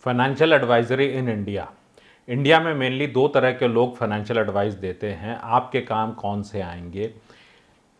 Financial advisory in India. India में mainly दो तरह के लोग फाइनेंशियल एडवाइस देते हैं। आपके काम कौन से आएंगे?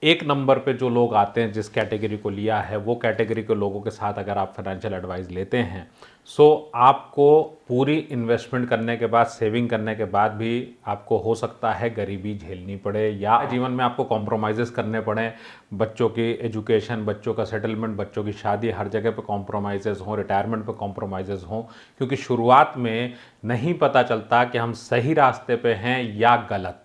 एक नंबर पे जो लोग आते हैं, जिस कैटेगरी को लिया है, वो कैटेगरी के लोगों के साथ अगर आप फाइनेंशियल एडवाइस लेते हैं, सो आपको पूरी इन्वेस्टमेंट करने के बाद, सेविंग करने के बाद भी आपको हो सकता है गरीबी झेलनी पड़े या जीवन में आपको कॉम्प्रोमाइज़ेस करने पड़े। बच्चों की एजुकेशन, बच्चों का सेटलमेंट, बच्चों की शादी, हर जगह पे कॉम्प्रोमाइज़ेस हों, रिटायरमेंट पे कॉम्प्रोमाइज़ेस हों, क्योंकि शुरुआत में नहीं पता चलता कि हम सही रास्ते पे हैं या गलत।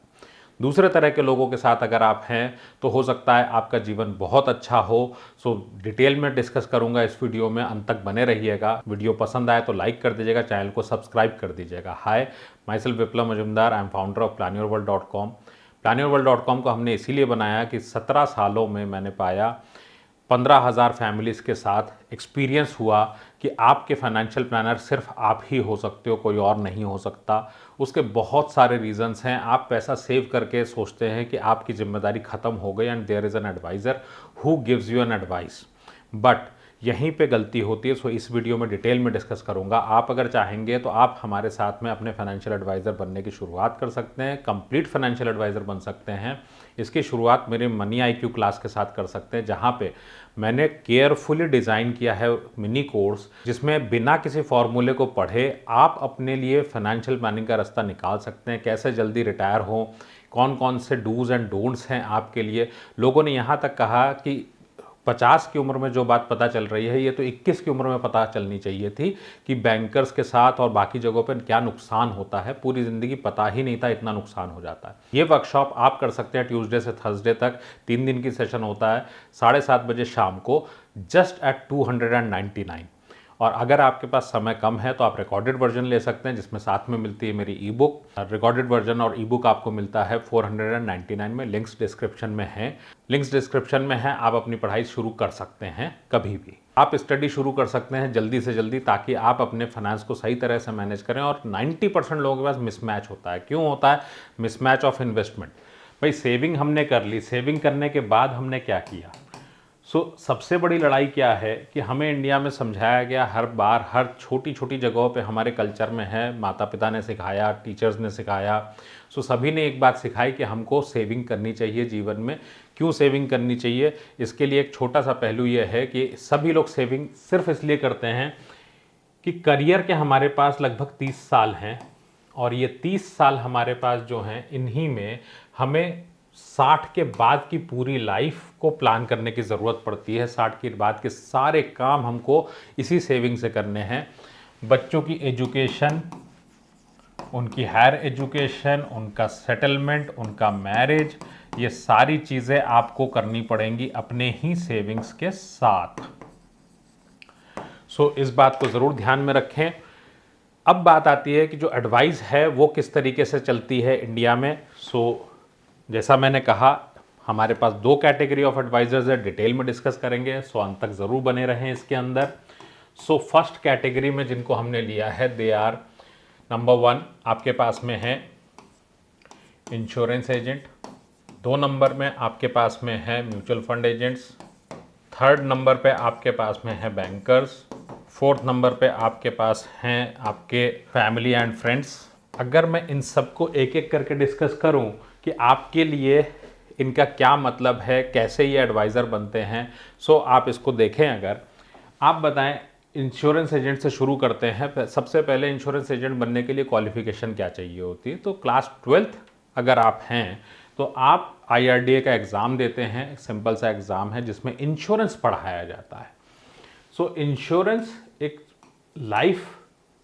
दूसरे तरह के लोगों के साथ अगर आप हैं तो हो सकता है आपका जीवन बहुत अच्छा हो। सो डिटेल में डिस्कस करूंगा इस वीडियो में, अंत तक बने रहिएगा। वीडियो पसंद आए तो लाइक कर दीजिएगा, चैनल को सब्सक्राइब कर दीजिएगा। Hi, myself Viplav Majumdar, I am founder of planyourworld.com। planyourworld.com को हमने इसीलिए बनाया कि 17 सालों में मैंने पाया 15,000 फैमिलीज़ के साथ एक्सपीरियंस हुआ कि आपके फाइनेंशियल प्लानर सिर्फ आप ही हो सकते हो, कोई और नहीं हो सकता। उसके बहुत सारे रीजंस हैं। आप पैसा सेव करके सोचते हैं कि आपकी जिम्मेदारी ख़त्म हो गई and there is an adviser who gives you an advice, but यहीं पे गलती होती है। सो इस वीडियो में डिटेल में डिस्कस करूंगा। आप अगर चाहेंगे तो आप हमारे साथ में अपने फाइनेंशियल एडवाइज़र बनने की शुरुआत कर सकते हैं, कंप्लीट फाइनेंशियल एडवाइज़र बन सकते हैं। इसकी शुरुआत मेरे मनी IQ क्लास के साथ कर सकते हैं, जहां पे मैंने केयरफुली डिज़ाइन किया है मिनी कोर्स, जिसमें बिना किसी फॉर्मूले को पढ़े आप अपने लिए फाइनेंशियल प्लानिंग का रास्ता निकाल सकते हैं। कैसे जल्दी रिटायर हो, कौन कौन से डूज एंड डोंट्स हैं आपके लिए। लोगों ने यहाँ तक कहा कि 50 की उम्र में जो बात पता चल रही है, ये तो 21 की उम्र में पता चलनी चाहिए थी कि बैंकर्स के साथ और बाकी जगहों पर क्या नुकसान होता है। पूरी ज़िंदगी पता ही नहीं था इतना नुकसान हो जाता है। ये वर्कशॉप आप कर सकते हैं ट्यूसडे से थर्सडे तक, 3 दिन की सेशन होता है, 7:30 बजे शाम को, जस्ट एट 299। और अगर आपके पास समय कम है तो आप रिकॉर्डेड वर्जन ले सकते हैं, जिसमें साथ में मिलती है मेरी ई बुक। रिकॉर्डेड वर्जन और ई बुक आपको मिलता है 499 में। लिंक्स डिस्क्रिप्शन में है, लिंक्स डिस्क्रिप्शन में है। आप अपनी पढ़ाई शुरू कर सकते हैं कभी भी। आप स्टडी शुरू कर सकते हैं जल्दी से जल्दी, ताकि आप अपने फाइनेंस को सही तरह से मैनेज करें। और 90% लोगों के पास मिसमैच होता है। क्यों होता है मिसमैच ऑफ इन्वेस्टमेंट? भाई सेविंग हमने कर ली, सेविंग करने के बाद हमने क्या किया? सबसे बड़ी लड़ाई क्या है कि हमें इंडिया में समझाया गया हर बार, हर छोटी छोटी जगहों पे हमारे कल्चर में है, माता पिता ने सिखाया, टीचर्स ने सिखाया। सभी ने एक बात सिखाई कि हमको सेविंग करनी चाहिए जीवन में। क्यों सेविंग करनी चाहिए? इसके लिए एक छोटा सा पहलू यह है कि सभी लोग सेविंग सिर्फ इसलिए करते हैं कि करियर के हमारे पास लगभग 30 साल हैं, और ये 30 साल हमारे पास जो हैं, इन्हीं में हमें 60 के बाद की पूरी लाइफ को प्लान करने की ज़रूरत पड़ती है। 60 के बाद के सारे काम हमको इसी सेविंग से करने हैं। बच्चों की एजुकेशन, उनकी हायर एजुकेशन, उनका सेटलमेंट, उनका मैरिज, ये सारी चीज़ें आपको करनी पड़ेंगी अपने ही सेविंग्स के साथ। इस बात को ज़रूर ध्यान में रखें। अब बात आती है कि जो एडवाइस है वो किस तरीके से चलती है इंडिया में। जैसा मैंने कहा, हमारे पास 2 कैटेगरी ऑफ एडवाइजर्स है, डिटेल में डिस्कस करेंगे। अंत तक ज़रूर बने रहें इसके अंदर। फर्स्ट कैटेगरी में जिनको हमने लिया है, दे आर नंबर 1 आपके पास में है इंश्योरेंस एजेंट, 2 नंबर में आपके पास में है mutual fund agents, 3rd number पे आपके पास में है बैंकर्स, 4th नंबर पे आपके पास हैं आपके फैमिली एंड फ्रेंड्स। अगर मैं इन सबको एक एक करके डिस्कस करूं कि आपके लिए इनका क्या मतलब है, कैसे ये एडवाइज़र बनते हैं, आप इसको देखें। अगर आप बताएं, इंश्योरेंस एजेंट से शुरू करते हैं। सबसे पहले इंश्योरेंस एजेंट बनने के लिए क्वालिफिकेशन क्या चाहिए होती है? तो क्लास 12th अगर आप हैं तो आप IRDA का एग्ज़ाम देते हैं। सिंपल सा एग्ज़ाम है जिसमें इंश्योरेंस पढ़ाया जाता है। इंश्योरेंस एक लाइफ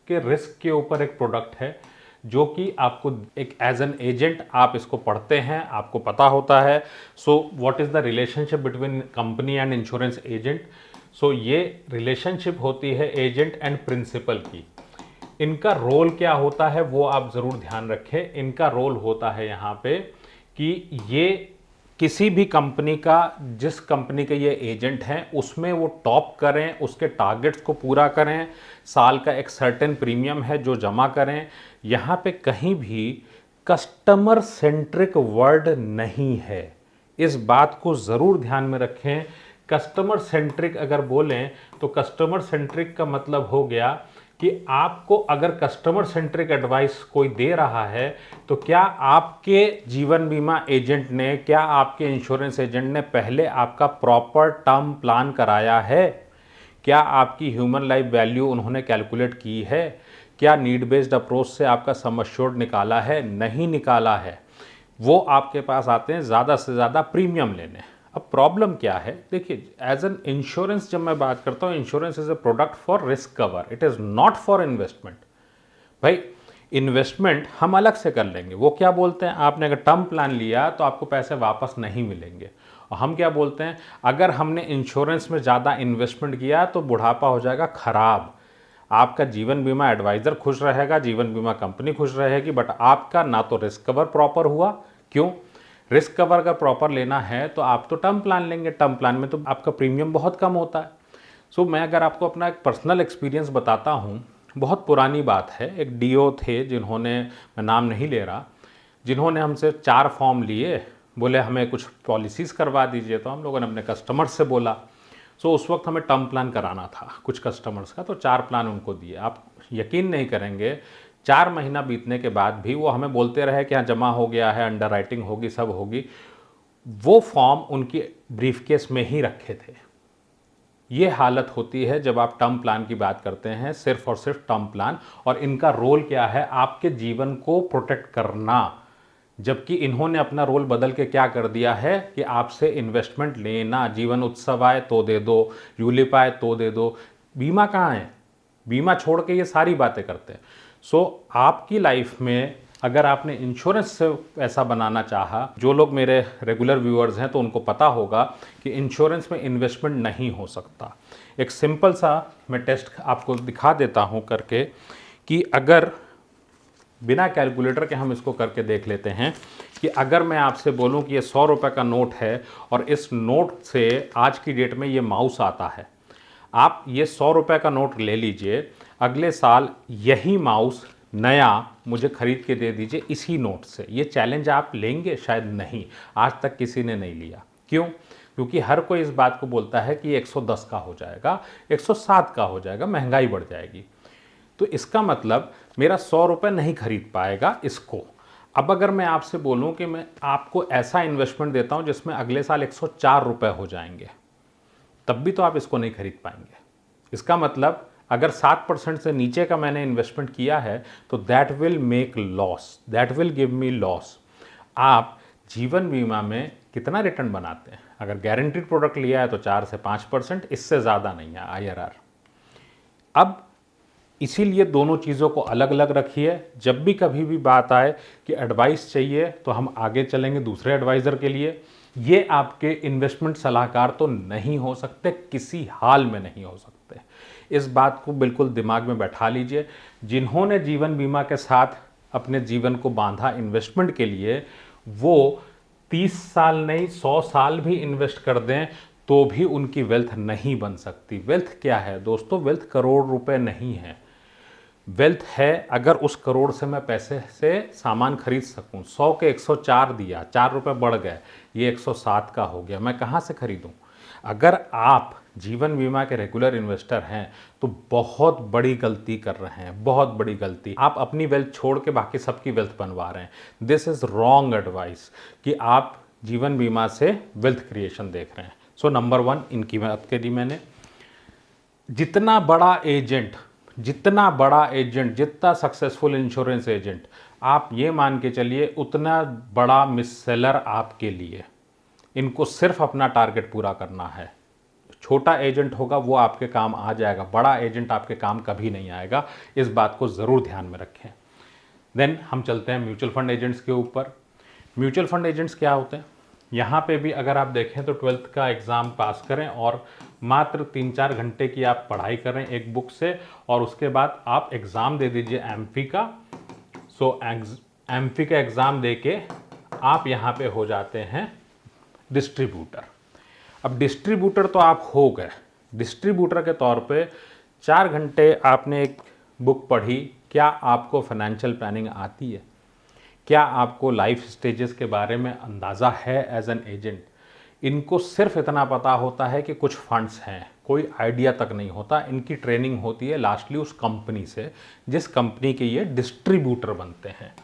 के रिस्क के ऊपर एक प्रोडक्ट है, जो कि आपको एक एज एन एजेंट आप इसको पढ़ते हैं, आपको पता होता है। What is the relationship between company and insurance agent? ये रिलेशनशिप होती है एजेंट एंड प्रिंसिपल की। इनका रोल क्या होता है वो आप ज़रूर ध्यान रखें। इनका रोल होता है यहाँ पे कि ये किसी भी कंपनी का, जिस कंपनी के ये एजेंट हैं, उसमें वो टॉप करें, उसके टारगेट्स को पूरा करें। साल का एक सर्टेन प्रीमियम है जो जमा करें। यहाँ पे कहीं भी कस्टमर सेंट्रिक वर्ड नहीं है, इस बात को ज़रूर ध्यान में रखें। कस्टमर सेंट्रिक अगर बोलें तो कस्टमर सेंट्रिक का मतलब हो गया कि आपको अगर कस्टमर सेंट्रिक एडवाइस कोई दे रहा है तो क्या आपके जीवन बीमा एजेंट ने, क्या आपके इंश्योरेंस एजेंट ने पहले आपका प्रॉपर टर्म प्लान कराया है? क्या आपकी ह्यूमन लाइफ वैल्यू उन्होंने कैलकुलेट की है? क्या नीड बेस्ड अप्रोच से आपका सम एश्योर्ड निकाला है? नहीं निकाला है। वो आपके पास आते हैं ज़्यादा से ज़्यादा प्रीमियम लेने। अब प्रॉब्लम क्या है, देखिए, एज एन इंश्योरेंस जब मैं बात करता हूँ, insurance is a product for risk cover, it is not for investment. भाई इन्वेस्टमेंट हम अलग से कर लेंगे। वो क्या बोलते हैं, आपने अगर टर्म प्लान लिया तो आपको पैसे वापस नहीं मिलेंगे। और हम क्या बोलते हैं, अगर हमने इंश्योरेंस में ज़्यादा इन्वेस्टमेंट किया तो बुढ़ापा हो जाएगा ख़राब। आपका जीवन बीमा एडवाइज़र खुश रहेगा, जीवन बीमा कंपनी खुश रहेगी, बट आपका ना तो रिस्क कवर प्रॉपर हुआ। क्यों? रिस्क कवर अगर प्रॉपर लेना है तो आप तो टर्म प्लान लेंगे, टर्म प्लान में तो आपका प्रीमियम बहुत कम होता है। सो मैं अगर आपको अपना एक पर्सनल एक्सपीरियंस बताता हूँ, बहुत पुरानी बात है, एक डीओ थे जिन्होंने, मैं नाम नहीं ले रहा, जिन्होंने हमसे 4 फॉर्म लिए, बोले हमें कुछ पॉलिसीज़ करवा दीजिए। तो हम लोगों ने अपने कस्टमर्स से बोला। सो उस वक्त हमें टर्म प्लान कराना था कुछ कस्टमर्स का, तो 4 प्लान उनको दिए। आप यकीन नहीं करेंगे, 4 महीना बीतने के बाद भी वो हमें बोलते रहे कि हाँ जमा हो गया है, अंडर राइटिंग होगी, सब होगी। वो फॉर्म उनकी ब्रीफकेस में ही रखे थे। ये हालत होती है जब आप टर्म प्लान की बात करते हैं, सिर्फ और सिर्फ टर्म प्लान, और इनका रोल क्या है, आपके जीवन को प्रोटेक्ट करना। जबकि इन्होंने अपना रोल बदल के क्या कर दिया है कि आपसे इन्वेस्टमेंट लेना, जीवन उत्सव आए तो दे दो, यूलिप आए तो दे दो। बीमा कहाँ है? बीमा छोड़ के ये सारी बातें करते हैं। सो आपकी लाइफ में अगर आपने इंश्योरेंस से पैसा बनाना चाहा, जो लोग मेरे रेगुलर व्यूअर्स हैं तो उनको पता होगा कि इंश्योरेंस में इन्वेस्टमेंट नहीं हो सकता। एक सिंपल सा मैं टेस्ट आपको दिखा देता हूं करके, कि अगर बिना कैलकुलेटर के हम इसको करके देख लेते हैं कि अगर मैं आपसे बोलूं कि ये 100 रुपये का नोट है और इस नोट से आज की डेट में ये माउस आता है, आप ये 100 रुपये का नोट ले लीजिए, अगले साल यही माउस नया मुझे खरीद के दे दीजिए इसी नोट से। ये चैलेंज आप लेंगे? शायद नहीं, आज तक किसी ने नहीं लिया। क्यों? क्योंकि हर कोई इस बात को बोलता है कि 110 का हो जाएगा, 107 का हो जाएगा, महंगाई बढ़ जाएगी। तो इसका मतलब मेरा 100 रुपये नहीं खरीद पाएगा इसको। अब अगर मैं आपसे बोलूं कि मैं आपको ऐसा इन्वेस्टमेंट देता हूं जिसमें अगले साल 104 रुपये हो जाएंगे, तब भी तो आप इसको नहीं खरीद पाएंगे। इसका मतलब अगर 7% से नीचे का मैंने इन्वेस्टमेंट किया है तो that will make loss, that will give me loss. आप जीवन बीमा में कितना रिटर्न बनाते हैं? अगर गारंटीड प्रोडक्ट लिया है तो 4 से 5%, इससे ज़्यादा नहीं है IRR। अब इसीलिए दोनों चीज़ों को अलग अलग रखिए। जब भी कभी भी बात आए कि एडवाइस चाहिए तो हम आगे चलेंगे दूसरे एडवाइज़र के लिए। ये आपके इन्वेस्टमेंट सलाहकार तो नहीं हो सकते, किसी हाल में नहीं हो सकते। इस बात को बिल्कुल दिमाग में बैठा लीजिए। जिन्होंने जीवन बीमा के साथ अपने जीवन को बांधा इन्वेस्टमेंट के लिए, वो 30 साल नहीं 100 साल भी इन्वेस्ट कर दें तो भी उनकी वेल्थ नहीं बन सकती। वेल्थ क्या है दोस्तों? वेल्थ करोड़ रुपए नहीं है। वेल्थ है अगर उस करोड़ से मैं पैसे से सामान खरीद सकूं। 100 के 104 दिया, 4 रुपये बढ़ गए, ये 107 का हो गया, मैं कहाँ से खरीदूं? अगर आप जीवन बीमा के रेगुलर इन्वेस्टर हैं तो बहुत बड़ी गलती कर रहे हैं, बहुत बड़ी गलती। आप अपनी वेल्थ छोड़ के बाकी सबकी वेल्थ बनवा रहे हैं। दिस इज़ रॉन्ग एडवाइस कि आप जीवन बीमा से वेल्थ क्रिएशन देख रहे हैं। सो नंबर 1 इनकी बात करी मैंने। जितना बड़ा एजेंट, जितना सक्सेसफुल इंश्योरेंस एजेंट, आप ये मान के चलिए उतना बड़ा मिस सेलर आपके लिए। इनको सिर्फ अपना टारगेट पूरा करना है। छोटा एजेंट होगा वो आपके काम आ जाएगा, बड़ा एजेंट आपके काम कभी नहीं आएगा। इस बात को ज़रूर ध्यान में रखें। देन हम चलते हैं म्यूचुअल फंड एजेंट्स के ऊपर। म्यूचुअल फंड एजेंट्स क्या होते हैं? यहाँ पे भी अगर आप देखें तो 12th का एग्ज़ाम पास करें और मात्र 3-4 घंटे की आप पढ़ाई करें एक बुक से, और उसके बाद आप एग्ज़ाम दे दीजिए एमफी का। सो एमफी का एग्ज़ाम दे के आप यहाँ पे हो जाते हैं डिस्ट्रीब्यूटर। अब डिस्ट्रीब्यूटर तो आप हो गए। डिस्ट्रीब्यूटर के तौर पे 4 घंटे आपने एक बुक पढ़ी, क्या आपको फाइनेंशियल प्लानिंग आती है? क्या आपको लाइफ स्टेजेस के बारे में अंदाज़ा है एज एन एजेंट? इनको सिर्फ इतना पता होता है कि कुछ फंड्स हैं, कोई आइडिया तक नहीं होता। इनकी ट्रेनिंग होती है लास्टली उस कंपनी से जिस कंपनी के ये डिस्ट्रीब्यूटर बनते हैं।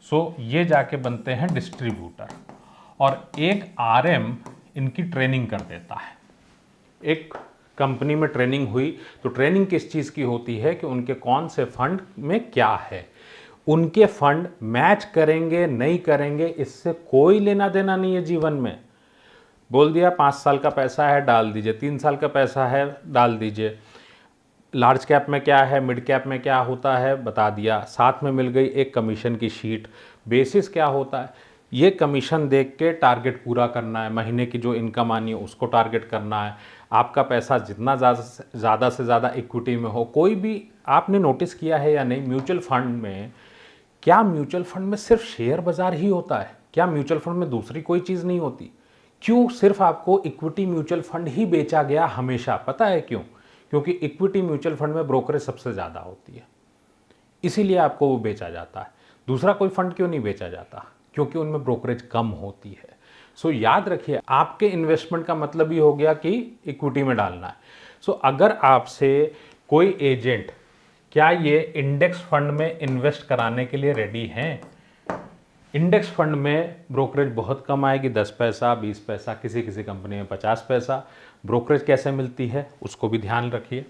सो ये जाके बनते हैं डिस्ट्रीब्यूटर, और एक आरएम इनकी ट्रेनिंग कर देता है। एक कंपनी में ट्रेनिंग हुई तो ट्रेनिंग किस चीज़ की होती है कि उनके कौन से फंड में क्या है, उनके फंड मैच करेंगे नहीं करेंगे इससे कोई लेना देना नहीं है जीवन में। बोल दिया 5 साल का पैसा है डाल दीजिए, 3 साल का पैसा है डाल दीजिए, लार्ज कैप में क्या है, मिड कैप में क्या होता है बता दिया, साथ में मिल गई एक कमीशन की शीट। बेसिस क्या होता है, ये कमीशन देख के टारगेट पूरा करना है, महीने की जो इनकम आनी है उसको टारगेट करना है। आपका पैसा जितना ज़्यादा से ज़्यादा इक्विटी में हो। कोई भी आपने नोटिस किया है या नहीं, म्यूचुअल फंड में, क्या म्यूचुअल फंड में सिर्फ शेयर बाजार ही होता है? क्या म्यूचुअल फंड में दूसरी कोई चीज़ नहीं होती? क्यों सिर्फ आपको इक्विटी म्यूचुअल फंड ही बेचा गया हमेशा? पता है क्यों? क्योंकि इक्विटी म्यूचुअल फंड में ब्रोकरेज सबसे ज़्यादा होती है, इसीलिए आपको वो बेचा जाता है। दूसरा कोई फंड क्यों नहीं बेचा जाता? क्योंकि उनमें ब्रोकरेज कम होती है। सो याद रखिए, आपके इन्वेस्टमेंट का मतलब ही हो गया कि इक्विटी में डालना है। सो अगर आपसे कोई एजेंट, क्या ये इंडेक्स फंड में इन्वेस्ट कराने के लिए रेडी हैं? इंडेक्स फंड में ब्रोकरेज बहुत कम आएगी, 10 पैसा 20 पैसा, किसी किसी कंपनी में 50 पैसा। ब्रोकरेज कैसे मिलती है उसको भी ध्यान रखिए।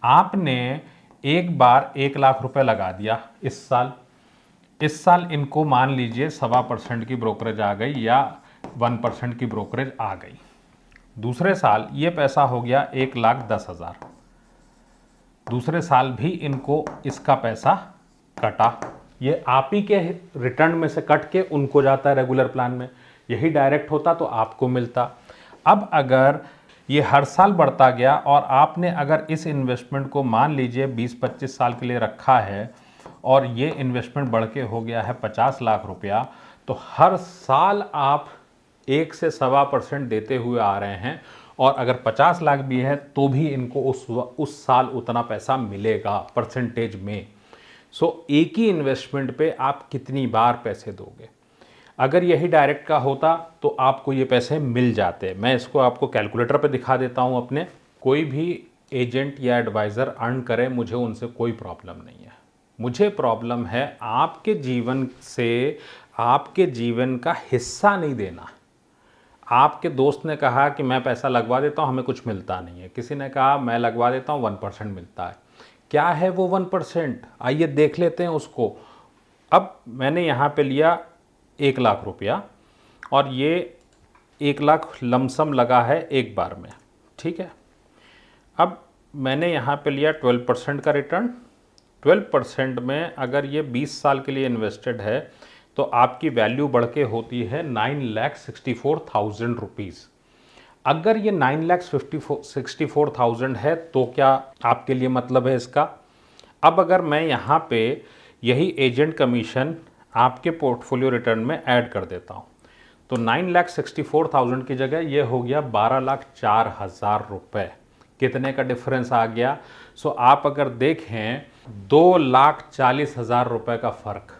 आपने एक बार 1 लाख रुपए लगा दिया इस साल इनको मान लीजिए 1.25% की ब्रोकरेज आ गई या 1% की ब्रोकरेज आ गई। दूसरे साल ये पैसा हो गया 1,10,000। दूसरे साल भी इनको इसका पैसा कटा, ये आप ही के रिटर्न में से कट के उनको जाता है रेगुलर प्लान में। यही डायरेक्ट होता तो आपको मिलता। अब अगर ये हर साल बढ़ता गया और आपने अगर इस इन्वेस्टमेंट को मान लीजिए 20-25 साल के लिए रखा है और ये इन्वेस्टमेंट बढ़ के हो गया है 50 लाख रुपया, तो हर साल आप 1 से 1.25% देते हुए आ रहे हैं, और अगर 50 लाख भी है तो भी इनको उस साल उतना पैसा मिलेगा परसेंटेज में। सो एक ही इन्वेस्टमेंट पे आप कितनी बार पैसे दोगे? अगर यही डायरेक्ट का होता तो आपको ये पैसे मिल जाते। मैं इसको आपको कैलकुलेटर पे दिखा देता हूँ अपने। कोई भी एजेंट या एडवाइज़र अर्न करे, मुझे उनसे कोई प्रॉब्लम नहीं है। मुझे प्रॉब्लम है आपके जीवन से, आपके जीवन का हिस्सा नहीं देना। आपके दोस्त ने कहा कि मैं पैसा लगवा देता हूँ, हमें कुछ मिलता नहीं है। किसी ने कहा मैं लगवा देता हूँ 1% मिलता है। क्या है वो 1%? आइए देख लेते हैं उसको। अब मैंने यहाँ पे लिया 1 लाख रुपया और ये 1 लाख लमसम लगा है एक बार में, ठीक है। अब मैंने यहाँ पे लिया 12% का रिटर्न। 12% में अगर ये 20 साल के लिए इन्वेस्टेड है तो आपकी वैल्यू बढ़ के होती है 9,64,000 रुपीज़। अगर ये 9,64,000 है तो क्या आपके लिए मतलब है इसका? अब अगर मैं यहाँ पे यही एजेंट कमीशन आपके पोर्टफोलियो रिटर्न में ऐड कर देता हूँ तो 9,64,000 की जगह ये हो गया 12,04,000 रुपये। कितने का डिफरेंस आ गया? सो आप अगर देखें 2,40,000 रुपये का फ़र्क,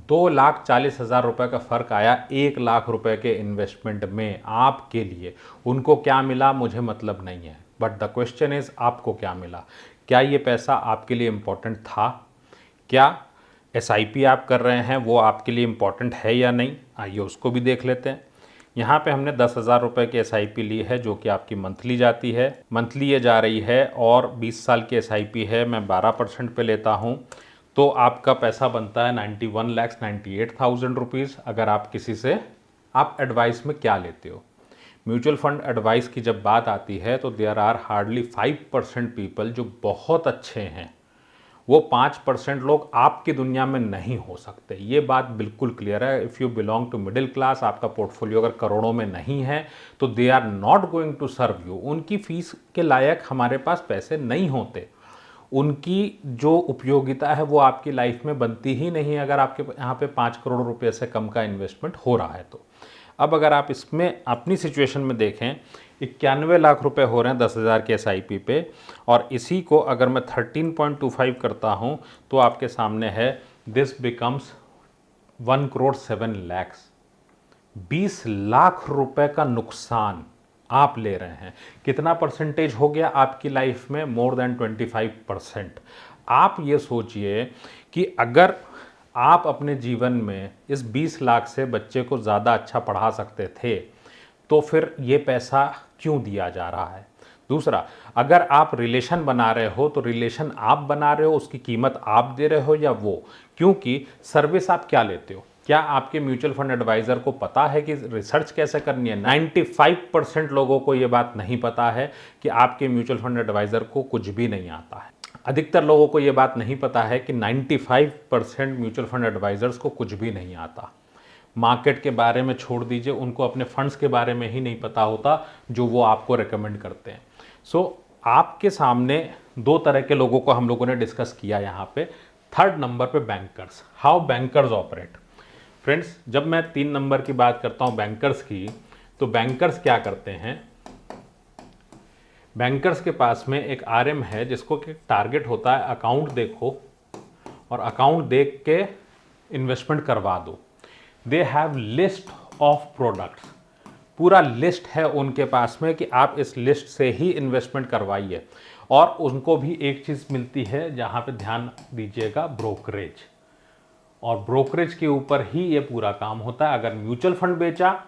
2,40,000 रुपये का फ़र्क आया 1 लाख रुपए के इन्वेस्टमेंट में आपके लिए। उनको क्या मिला मुझे मतलब नहीं है, बट द क्वेश्चन इज़ आपको क्या मिला? क्या ये पैसा आपके लिए इम्पोर्टेंट था? क्या SIP आप कर रहे हैं वो आपके लिए इम्पोर्टेंट है या नहीं? आइए उसको भी देख लेते हैं। यहाँ पे हमने 10,000 रुपये की SIP ली है जो कि आपकी मंथली जाती है। मंथली ये जा रही है और 20 साल की SIP है, मैं 12% पे लेता हूँ तो आपका पैसा बनता है 91,98,000 रुपीज़। अगर आप किसी से आप एडवाइस में क्या लेते हो? म्यूचुअल फंड एडवाइस की जब बात आती है तो देयर आर हार्डली 5% पीपल जो बहुत अच्छे हैं। वो 5% लोग आपकी दुनिया में नहीं हो सकते, ये बात बिल्कुल क्लियर है। If you belong to middle class, आपका पोर्टफोलियो अगर करोड़ों में नहीं है तो they are not going to serve you. उनकी फीस के लायक हमारे पास पैसे नहीं होते, उनकी जो उपयोगिता है वो आपकी लाइफ में बनती ही नहीं अगर आपके यहाँ पे 5 करोड़ रुपए से कम का इन्वेस्टमेंट हो रहा है तो। अब अगर आप इसमें अपनी सिचुएशन में देखें, 91 लाख रुपए हो रहे हैं 10,000 के SIP पे, और इसी को अगर मैं 13.25 करता हूँ तो आपके सामने है दिस बिकम्स 1 करोड़ 7 लाख। 20 लाख रुपए का नुकसान आप ले रहे हैं। कितना परसेंटेज हो गया आपकी लाइफ में? More than 25%। आप ये सोचिए कि अगर आप अपने जीवन में इस 20 लाख से बच्चे को ज़्यादा अच्छा पढ़ा सकते थे तो फिर ये पैसा क्यों दिया जा रहा है? दूसरा, अगर आप रिलेशन बना रहे हो तो रिलेशन आप बना रहे हो, उसकी कीमत आप दे रहे हो या वो? क्योंकि सर्विस आप क्या लेते हो? क्या आपके म्यूचुअल फंड एडवाइज़र को पता है कि रिसर्च कैसे करनी है? 95% लोगों को ये बात नहीं पता है कि आपके म्यूचुअल फंड एडवाइज़र को कुछ भी नहीं आता है। अधिकतर लोगों को ये बात नहीं पता है कि 95% म्यूचुअल फंड एडवाइज़र्स को कुछ भी नहीं आता। मार्केट के बारे में छोड़ दीजिए, उनको अपने फंड्स के बारे में ही नहीं पता होता जो वो आपको रेकमेंड करते हैं। आपके सामने दो तरह के लोगों को हम लोगों ने डिस्कस किया यहाँ पे। थर्ड नंबर पे bankers, how bankers operate. Friends, जब मैं 3 नंबर की बात करता हूँ बैंकर्स की, तो बैंकर्स क्या करते हैं? बैंकर्स के पास में एक आरएम है जिसको कि टारगेट होता है अकाउंट देखो और अकाउंट देख के इन्वेस्टमेंट करवा दो। They have list of products, पूरा लिस्ट है उनके पास में कि आप इस लिस्ट से ही इन्वेस्टमेंट करवाइए। और उनको भी एक चीज़ मिलती है जहाँ पे ध्यान दीजिएगा, ब्रोकरेज। और ब्रोकरेज के ऊपर ही ये पूरा काम होता है। अगर म्यूचुअल फंड बेचा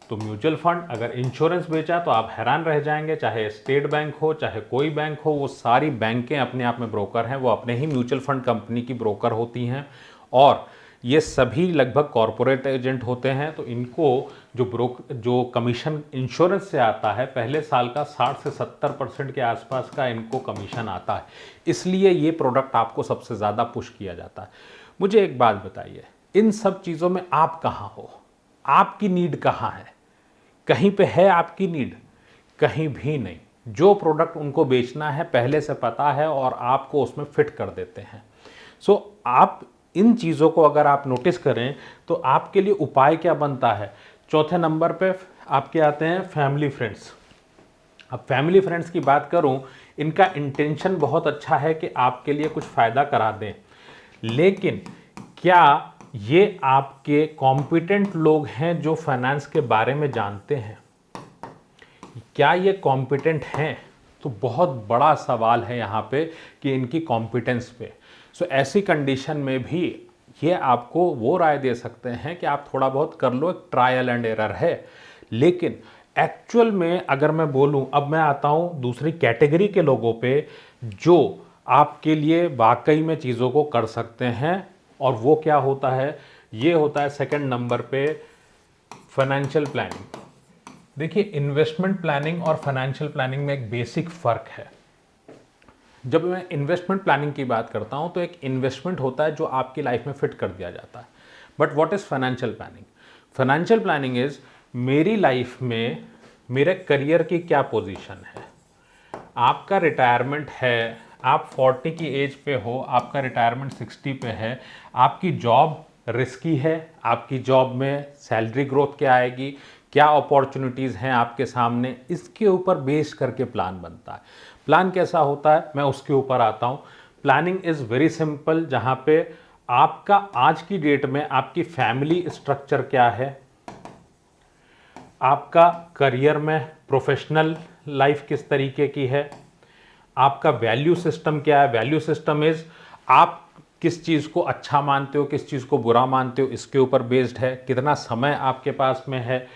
तो म्यूचुअल फंड, अगर इंश्योरेंस बेचा तो आप हैरान रह जाएंगे, चाहे स्टेट बैंक हो चाहे कोई बैंक हो, वो सारी बैंकें अपने आप में ब्रोकर हैं, वो अपने ही म्यूचुअल फंड कंपनी की ब्रोकर होती हैं। और ये सभी लगभग कॉरपोरेट एजेंट होते हैं। तो इनको जो कमीशन इंश्योरेंस से आता है, पहले साल का 60 से 70% के आसपास का इनको कमीशन आता है। इसलिए ये प्रोडक्ट आपको सबसे ज़्यादा पुश किया जाता है। मुझे एक बात बताइए, इन सब चीज़ों में आप कहाँ हो? आपकी नीड कहाँ है? कहीं पे है आपकी नीड? कहीं भी नहीं। जो प्रोडक्ट उनको बेचना है पहले से पता है और आपको उसमें फिट कर देते हैं। आप इन चीज़ों को अगर आप नोटिस करें तो आपके लिए उपाय क्या बनता है? चौथे नंबर पे आपके आते हैं फैमिली फ्रेंड्स। अब फैमिली फ्रेंड्स की बात करूं, इनका इंटेंशन बहुत अच्छा है कि आपके लिए कुछ फ़ायदा करा दें, लेकिन क्या ये आपके कॉम्पिटेंट लोग हैं जो फाइनेंस के बारे में जानते हैं? क्या ये कॉम्पिटेंट हैं? तो बहुत बड़ा सवाल है यहाँ पे कि इनकी कॉम्पिटेंस पे। ऐसी कंडीशन में भी ये आपको वो राय दे सकते हैं कि आप थोड़ा बहुत कर लो, एक ट्रायल एंड एरर है। लेकिन एक्चुअल में अगर मैं बोलूं, अब मैं आता हूं दूसरी कैटेगरी के लोगों पे जो आपके लिए वाकई में चीज़ों को कर सकते हैं। और वो क्या होता है? ये होता है सेकंड नंबर पे फाइनेंशियल प्लानिंग। देखिए, इन्वेस्टमेंट प्लानिंग और फाइनेंशियल प्लानिंग में एक बेसिक फ़र्क है। जब मैं इन्वेस्टमेंट प्लानिंग की बात करता हूं तो एक इन्वेस्टमेंट होता है जो आपकी लाइफ में फिट कर दिया जाता है। But what is financial planning? Financial planning is मेरी लाइफ में मेरे करियर की क्या पोजीशन है। आपका रिटायरमेंट है, आप 40 की एज पे हो, आपका रिटायरमेंट 60 पे है, आपकी जॉब रिस्की है, आपकी जॉब में सैलरी ग्रोथ क्या आएगी, क्या अपॉर्चुनिटीज़ हैं आपके सामने, इसके ऊपर बेस करके प्लान बनता है। प्लान कैसा होता है, मैं उसके ऊपर आता हूँ। प्लानिंग इज़ वेरी सिंपल, जहाँ पे आपका आज की डेट में आपकी फैमिली स्ट्रक्चर क्या है, आपका करियर में प्रोफेशनल लाइफ किस तरीके की है, आपका वैल्यू सिस्टम क्या है। वैल्यू सिस्टम इज़ आप किस चीज़ को अच्छा मानते हो, किस चीज़ को बुरा मानते हो, इसके ऊपर बेस्ड है। कितना समय आपके पास में है।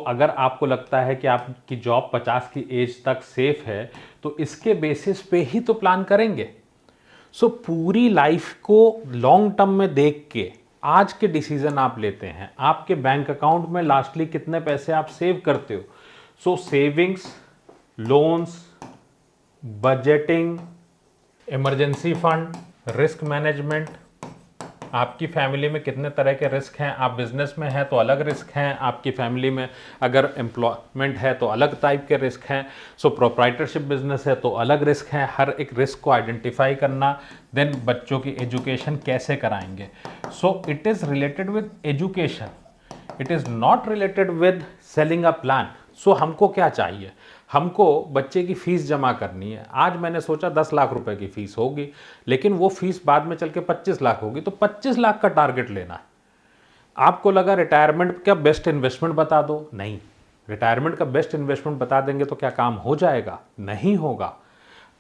अगर आपको लगता है कि आपकी जॉब 50 की एज तक सेफ है तो इसके बेसिस पे ही तो प्लान करेंगे। पूरी लाइफ को लॉन्ग टर्म में देख के आज के डिसीजन आप लेते हैं। आपके बैंक अकाउंट में लास्टली कितने पैसे आप सेव करते हो। Savings, loans, budgeting, emergency fund, risk management, आपकी फैमिली में कितने तरह के रिस्क हैं। आप बिजनेस में हैं तो अलग रिस्क हैं, आपकी फैमिली में अगर एम्प्लॉयमेंट है तो अलग टाइप के रिस्क हैं। प्रोप्राइटरशिप बिजनेस है तो अलग रिस्क हैं। हर एक रिस्क को आइडेंटिफाई करना, देन बच्चों की एजुकेशन कैसे कराएंगे। It is related with education, it is not related with selling a plan. हमको क्या चाहिए? हमको बच्चे की फ़ीस जमा करनी है। आज मैंने सोचा 10 लाख रुपए की फ़ीस होगी, लेकिन वो फ़ीस बाद में चल के 25 लाख होगी, तो 25 लाख का टारगेट लेना है। आपको लगा रिटायरमेंट का बेस्ट इन्वेस्टमेंट बता दो, नहीं। रिटायरमेंट का बेस्ट इन्वेस्टमेंट बता देंगे तो क्या काम हो जाएगा? नहीं होगा।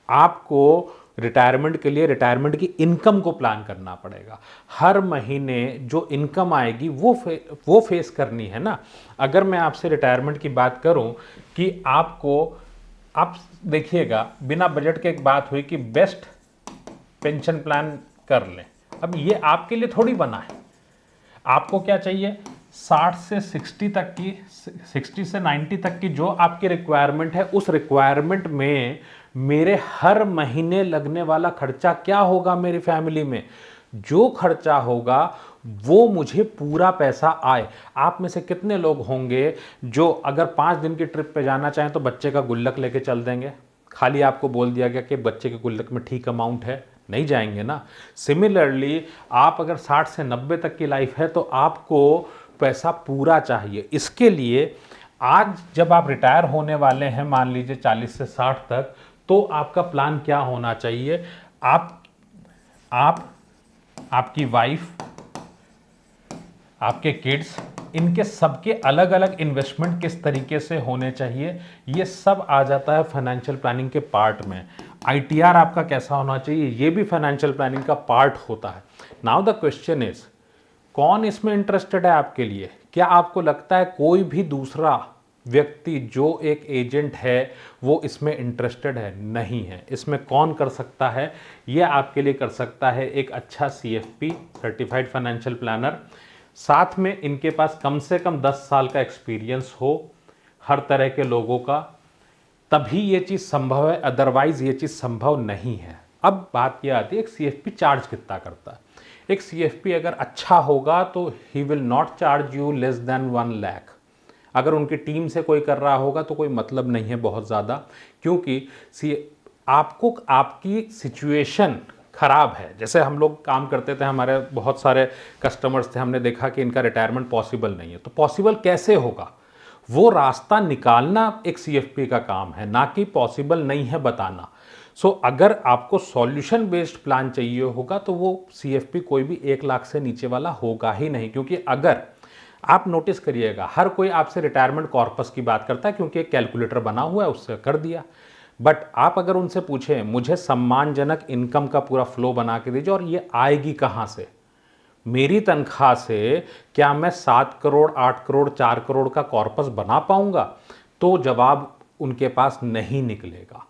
आपको रिटायरमेंट के लिए रिटायरमेंट की इनकम को प्लान करना पड़ेगा। हर महीने जो इनकम आएगी वो फेस करनी है ना। अगर मैं आपसे रिटायरमेंट की बात करूं कि आप देखिएगा, बिना बजट के एक बात हुई कि बेस्ट पेंशन प्लान कर लें। अब ये आपके लिए थोड़ी बना है। आपको क्या चाहिए? 60 से 60 तक की, 60 से 90 तक की जो आपकी रिक्वायरमेंट है, उस रिक्वायरमेंट में मेरे हर महीने लगने वाला खर्चा क्या होगा मेरी फैमिली में, जो खर्चा होगा वो मुझे पूरा पैसा आए। आप में से कितने लोग होंगे जो अगर 5 दिन की ट्रिप पे जाना चाहें तो बच्चे का गुल्लक लेके चल देंगे? खाली आपको बोल दिया गया कि बच्चे के गुल्लक में ठीक अमाउंट है, नहीं जाएंगे ना। सिमिलरली आप अगर 60 से 90 तक की लाइफ है तो आपको पैसा पूरा चाहिए। इसके लिए आज जब आप रिटायर होने वाले हैं, मान लीजिए 40 से 60 तक, तो आपका प्लान क्या होना चाहिए? आप आपकी वाइफ, आपके किड्स, इनके सबके अलग अलग इन्वेस्टमेंट किस तरीके से होने चाहिए, ये सब आ जाता है फाइनेंशियल प्लानिंग के पार्ट में। आईटीआर आपका कैसा होना चाहिए, ये भी फाइनेंशियल प्लानिंग का पार्ट होता है। नाउ द क्वेश्चन इज, कौन इसमें इंटरेस्टेड है आपके लिए? क्या आपको लगता है कोई भी दूसरा व्यक्ति जो एक एजेंट है वो इसमें इंटरेस्टेड है? नहीं है। इसमें कौन कर सकता है? ये आपके लिए कर सकता है एक अच्छा सीएफपी, सर्टिफाइड फाइनेंशियल प्लानर, साथ में इनके पास कम से कम 10 साल का एक्सपीरियंस हो हर तरह के लोगों का, तभी ये चीज़ संभव है, अदरवाइज ये चीज़ संभव नहीं है। अब बात यह आती है एक सीएफपी चार्ज कितना करता है। एक सीएफपी अगर अच्छा होगा तो he will not charge you less than 1 lakh. अगर उनकी टीम से कोई कर रहा होगा तो कोई मतलब नहीं है बहुत ज़्यादा, क्योंकि आपको आपकी सिचुएशन खराब है। जैसे हम लोग काम करते थे, हमारे बहुत सारे कस्टमर्स थे, हमने देखा कि इनका रिटायरमेंट पॉसिबल नहीं है। तो पॉसिबल कैसे होगा, वो रास्ता निकालना एक सीएफपी का काम है, ना कि पॉसिबल नहीं है बताना। सो अगर आपको सॉल्यूशन बेस्ड प्लान चाहिए होगा तो वो सीएफपी कोई भी 1 लाख से नीचे वाला होगा ही नहीं। क्योंकि अगर आप नोटिस करिएगा, हर कोई आपसे रिटायरमेंट कॉर्पस की बात करता है क्योंकि एक कैलकुलेटर बना हुआ है, उससे कर दिया। बट आप अगर उनसे पूछें मुझे सम्मानजनक इनकम का पूरा फ्लो बना के दीजिए और ये आएगी कहाँ से, मेरी तनख्वाह से क्या मैं 7 करोड़, 8 करोड़, 4 करोड़ का कॉर्पस बना पाऊंगा? तो जवाब उनके पास नहीं निकलेगा।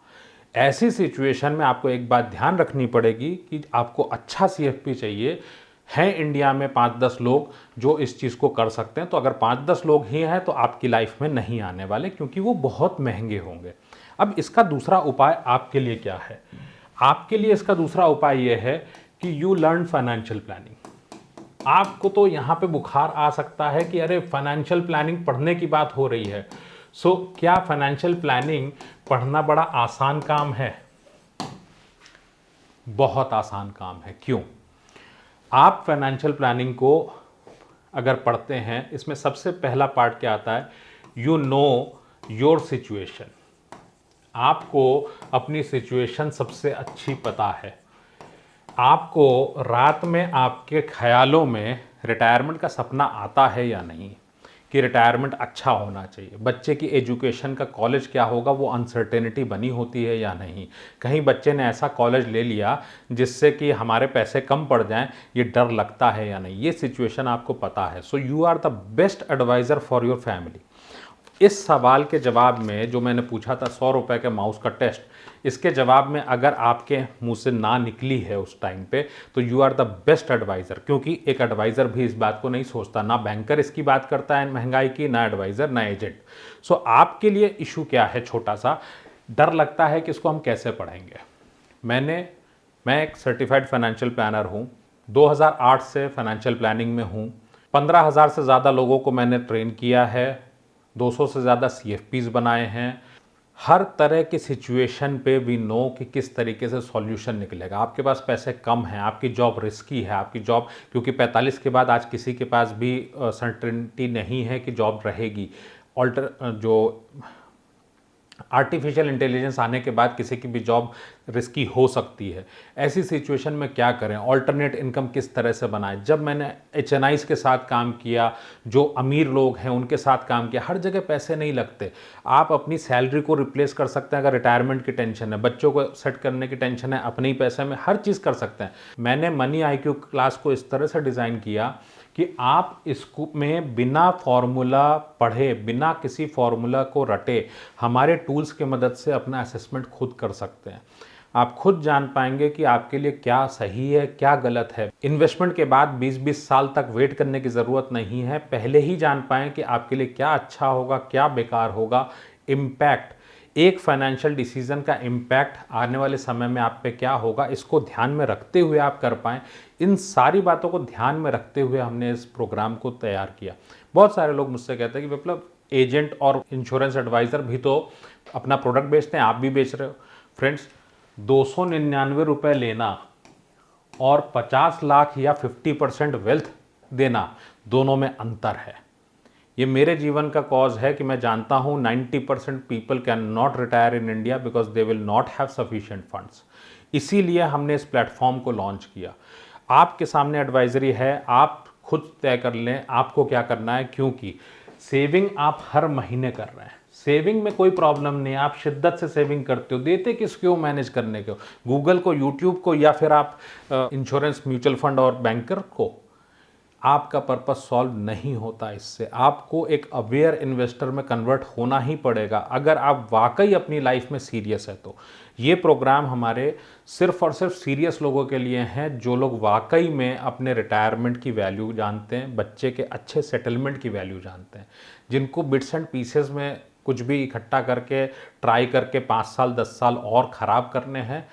ऐसी सिचुएशन में आपको एक बात ध्यान रखनी पड़ेगी कि आपको अच्छा सीएफपी चाहिए। हैं इंडिया में 5-10 लोग जो इस चीज़ को कर सकते हैं, तो अगर 5-10 लोग ही हैं तो आपकी लाइफ में नहीं आने वाले, क्योंकि वो बहुत महंगे होंगे। अब इसका दूसरा उपाय आपके लिए क्या है? आपके लिए इसका दूसरा उपाय यह है कि यू लर्न फाइनेंशियल प्लानिंग। आपको तो यहाँ पे बुखार आ सकता है कि अरे फाइनेंशियल प्लानिंग पढ़ने की बात हो रही है। सो क्या फाइनेंशियल प्लानिंग पढ़ना बड़ा आसान काम है? बहुत आसान काम है। क्यों? आप फाइनेंशियल प्लानिंग को अगर पढ़ते हैं, इसमें सबसे पहला पार्ट क्या आता है? You know your situation. आपको अपनी सिचुएशन सबसे अच्छी पता है। आपको रात में आपके ख्यालों में रिटायरमेंट का सपना आता है या नहीं, कि रिटायरमेंट अच्छा होना चाहिए? बच्चे की एजुकेशन का कॉलेज क्या होगा, वो अनसर्टेनिटी बनी होती है या नहीं? कहीं बच्चे ने ऐसा कॉलेज ले लिया जिससे कि हमारे पैसे कम पड़ जाएं, ये डर लगता है या नहीं? ये सिचुएशन आपको पता है। So you are the best adviser for your family. इस सवाल के जवाब में जो मैंने पूछा था 100 रुपये के माउस का टेस्ट, इसके जवाब में अगर आपके मुंह से ना निकली है उस टाइम पे, तो you are the best adviser. क्योंकि एक एडवाइज़र भी इस बात को नहीं सोचता, ना बैंकर इसकी बात करता है महंगाई की, ना एडवाइज़र, ना एजेंट। सो आपके लिए इशू क्या है? छोटा सा डर लगता है कि इसको हम कैसे पढ़ेंगे। मैं एक सर्टिफाइड फाइनेंशियल प्लानर हूँ, 2008 से फाइनेंशियल प्लानिंग में हूँ। 15,000 से ज़्यादा लोगों को मैंने ट्रेन किया है, 200 से ज़्यादा सीएफपीज बनाए हैं। हर तरह की सिचुएशन पे वी नो कि किस तरीके से सॉल्यूशन निकलेगा। आपके पास पैसे कम हैं, आपकी जॉब रिस्की है, आपकी जॉब, क्योंकि 45 के बाद आज किसी के पास भी सर्टेनिटी नहीं है कि जॉब रहेगी। जो आर्टिफिशियल इंटेलिजेंस आने के बाद किसी की भी जॉब रिस्की हो सकती है। ऐसी सिचुएशन में क्या करें, ऑल्टरनेट इनकम किस तरह से बनाएं। जब मैंने एचएनआईज़ के साथ काम किया, जो अमीर लोग हैं उनके साथ काम किया, हर जगह पैसे नहीं लगते। आप अपनी सैलरी को रिप्लेस कर सकते हैं। अगर रिटायरमेंट की टेंशन है, बच्चों को सेट करने की टेंशन है, अपने ही पैसे में हर चीज़ कर सकते हैं। मैंने मनी आईक्यू क्लास को इस तरह से डिज़ाइन किया कि आप इसको में बिना फॉर्मूला पढ़े, बिना किसी फॉर्मूला को रटे, हमारे टूल्स की मदद से अपना असेसमेंट खुद कर सकते हैं। आप खुद जान पाएंगे कि आपके लिए क्या सही है, क्या गलत है। इन्वेस्टमेंट के बाद 20-20 साल तक वेट करने की ज़रूरत नहीं है। पहले ही जान पाएं कि आपके लिए क्या अच्छा होगा, क्या बेकार होगा। इम्पैक्ट, एक फाइनेंशियल डिसीजन का इम्पैक्ट आने वाले समय में आप पे क्या होगा, इसको ध्यान में रखते हुए आप कर पाएँ। इन सारी बातों को ध्यान में रखते हुए हमने इस प्रोग्राम को तैयार किया। बहुत सारे लोग मुझसे कहते हैं कि विप्लव, एजेंट और इंश्योरेंस एडवाइज़र भी तो अपना प्रोडक्ट बेचते हैं, आप भी बेच रहे हो। फ्रेंड्स, 299 रुपये लेना और 50 लाख या 50% वेल्थ देना, दोनों में अंतर है। ये मेरे जीवन का कॉज है कि मैं जानता हूँ 90% people can not retire in India because they will not have sufficient funds. इसीलिए हमने इस प्लेटफॉर्म को लॉन्च किया। आपके सामने एडवाइजरी है, आप खुद तय कर लें आपको क्या करना है, क्योंकि सेविंग आप हर महीने कर रहे हैं। सेविंग में कोई प्रॉब्लम नहीं है, आप शिद्दत से सेविंग करते हो, देते किसको मैनेज करने को, गूगल को, यूट्यूब को, या फिर आप इंश्योरेंस, म्यूचुअल फंड और बैंकर को। आपका पर्पस सॉल्व नहीं होता इससे। आपको एक अवेयर इन्वेस्टर में कन्वर्ट होना ही पड़ेगा अगर आप वाकई अपनी लाइफ में सीरियस है तो। ये प्रोग्राम हमारे सिर्फ और सिर्फ सीरियस लोगों के लिए हैं, जो लोग वाकई में अपने रिटायरमेंट की वैल्यू जानते हैं, बच्चे के अच्छे सेटलमेंट की वैल्यू जानते हैं, जिनको बिट्स एंड पीसेस में कुछ भी इकट्ठा करके ट्राई करके 5 साल 10 साल और ख़राब करने हैं।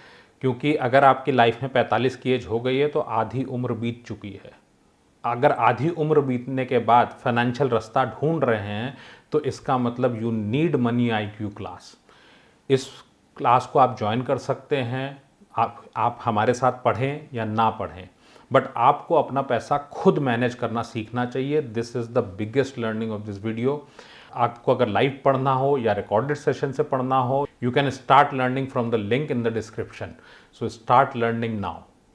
क्योंकि अगर आपकी लाइफ में 45 की एज हो गई है तो आधी उम्र बीत चुकी है। अगर आधी उम्र बीतने के बाद फाइनेंशियल रास्ता ढूंढ रहे हैं तो इसका मतलब you need money IQ class. इस क्लास को आप ज्वाइन कर सकते हैं। आप हमारे साथ पढ़ें या ना पढ़ें, बट आपको अपना पैसा खुद मैनेज करना सीखना चाहिए। This is the biggest learning of this video. आपको अगर लाइव पढ़ना हो या रिकॉर्डेड सेशन से पढ़ना हो, you can start learning from the link in the description. So start learning now.